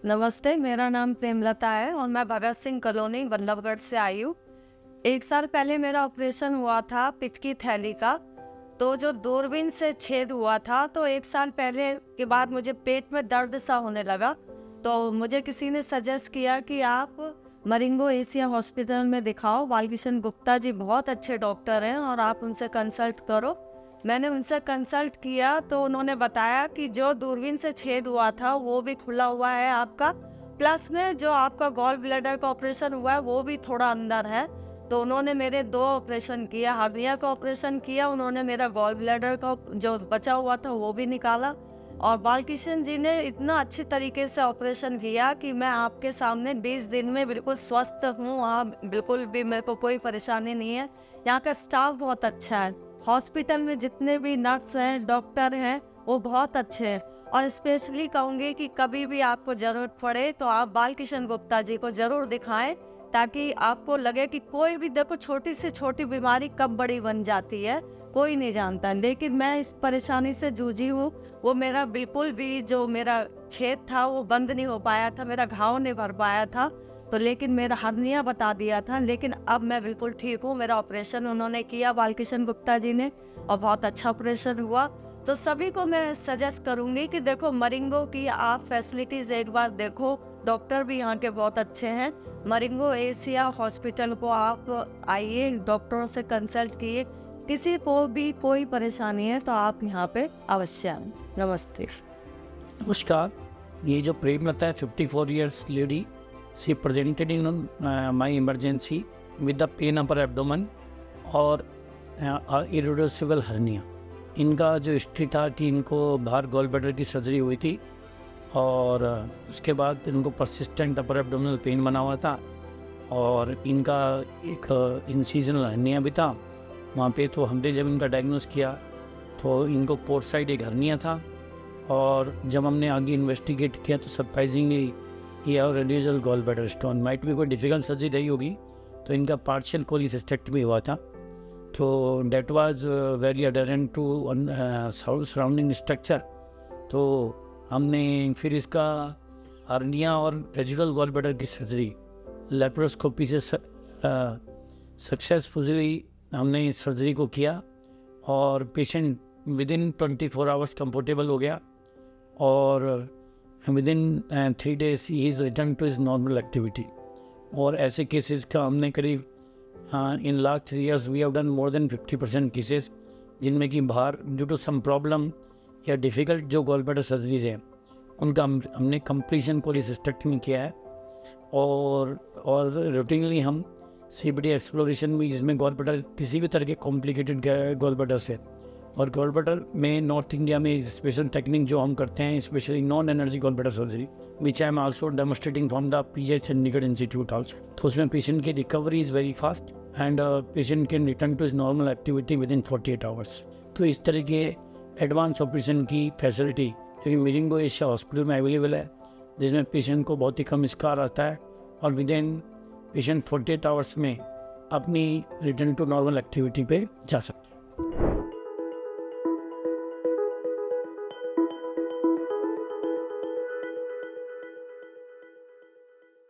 नमस्ते, मेरा नाम प्रेमलता है और मैं भगत सिंह कॉलोनी बल्लभगढ़ से आई हूँ। 1 साल पहले मेरा ऑपरेशन हुआ था पित्त की थैली का। तो जो दूरबीन से छेद हुआ था, तो 1 साल पहले के बाद मुझे पेट में दर्द सा होने लगा। तो मुझे किसी ने सजेस्ट किया कि आप मरिंगो एशिया हॉस्पिटल में दिखाओ, बालकिशन गुप्ता जी बहुत अच्छे डॉक्टर हैं और आप उनसे कंसल्ट करो। मैंने उनसे कंसल्ट किया तो उन्होंने बताया कि जो दूरबीन से छेद हुआ था वो भी खुला हुआ है आपका, प्लस में जो आपका गॉल ब्लैडर का ऑपरेशन हुआ है वो भी थोड़ा अंदर है। तो उन्होंने मेरे 2 ऑपरेशन किया, हर्निया का ऑपरेशन किया, उन्होंने मेरा गॉल ब्लैडर का जो बचा हुआ था वो भी निकाला। और बालकिशन जी ने इतना अच्छे तरीके से ऑपरेशन किया कि मैं आपके सामने 20 दिन में बिल्कुल स्वस्थ हूँ। आप बिल्कुल भी, मेरे को कोई परेशानी नहीं है। यहाँ का स्टाफ बहुत अच्छा है। हॉस्पिटल में जितने भी नर्स हैं, डॉक्टर हैं, वो बहुत अच्छे हैं। और स्पेशली कहूँगी कि कभी भी आपको ज़रूरत पड़े तो आप बालकिशन गुप्ता जी को ज़रूर दिखाएं, ताकि आपको लगे कि कोई भी, देखो छोटी से छोटी बीमारी कब बड़ी बन जाती है कोई नहीं जानता। लेकिन मैं इस परेशानी से जूझी हूँ। वो मेरा बिल्कुल भी, जो मेरा छेद था वो बंद नहीं हो पाया था, मेरा घाव नहीं भर पाया था। तो लेकिन मेरा हर्निया बता दिया था, लेकिन अब मैं बिल्कुल ठीक हूँ। मेरा ऑपरेशन उन्होंने किया बालकिशन गुप्ता जी ने, और बहुत अच्छा ऑपरेशन हुआ। तो सभी को मैं सजेस्ट करूँगी कि देखो मरिंगो की आप फैसिलिटीज़ एक बार देखो। डॉक्टर भी यहाँ के बहुत अच्छे हैं। मरिंगो एशिया हॉस्पिटल को आप आइए, डॉक्टरों से कंसल्ट किए। किसी को भी कोई परेशानी है तो आप यहाँ पे अवश्य आएं। नमस्ते। नमस्कार। ये जो प्रेमलता है 54 years lady, she presented in my emergency with the pain upper abdomen और इरिवर्सिबल हर्निया। इनका जो हिस्ट्री था कि इनको बाहर गॉल ब्लैडर की सर्जरी हुई थी और उसके बाद इनको परसिस्टेंट अपर एब्डोमिनल पेन बना हुआ था और इनका एक इंसीजनल हर्निया भी था वहाँ पे। तो हमने जब इनका डायग्नोस किया तो इनको पोर्ट साइड एक हर्निया था, और जब हमने आगे इन्वेस्टिगेट किया तो सरप्राइजिंगली ये और radial gall bladder stone, might भी कोई डिफ़िकल्ट सर्जरी रही होगी। तो इनका पार्शियल कोलिसिस्टेक्टमी हुआ था। तो that was very adherent to surrounding structure. तो हमने फिर इसका हर्निया और रेडियल गॉल ब्लैडर की सर्जरी लेप्रोस्कोपी से सक्सेसफुली हमने इस सर्जरी को किया और patient within 24 hours comfortable हो गया और within 3 days he is return to his normal activity. और ऐसे केसेस का हमने करीब in last 3 years we have done more than 50% cases, जिनमें कि बाहर ड्यू टू सम प्रॉब्लम या डिफ़िकल्ट जो गॉल ब्लैडर सर्जरीज हैं उनका हमने कंप्लीशन कोलिसिस्टेक्टमी किया है। और रूटीनली हम CBD एक्सप्लोरेशन भी, जिसमें गॉल ब्लैडर किसी भी तरह के कॉम्प्लिकेटेड गॉल ब्लैडर से, और गॉल ब्लैडर में नॉर्थ इंडिया में स्पेशल टेक्निक जो हम करते हैं, specially non energy gall bladder surgery, which I am also demonstrating from the PGI Chandigarh institute also. तो उसमें पेशेंट की recovery is very fast and patient can return to his normal activity within 48 hours. तो इस तरह के advance operation की facility जो कि मरिंगो एशिया हॉस्पिटल में अवेलेबल है, जिसमें पेशेंट को बहुत ही कम स्कार आता है और विद इन पेशेंट 48 आवर्स में अपनी रिटर्न टू नॉर्मल एक्टिविटी पे जा सकते हैं।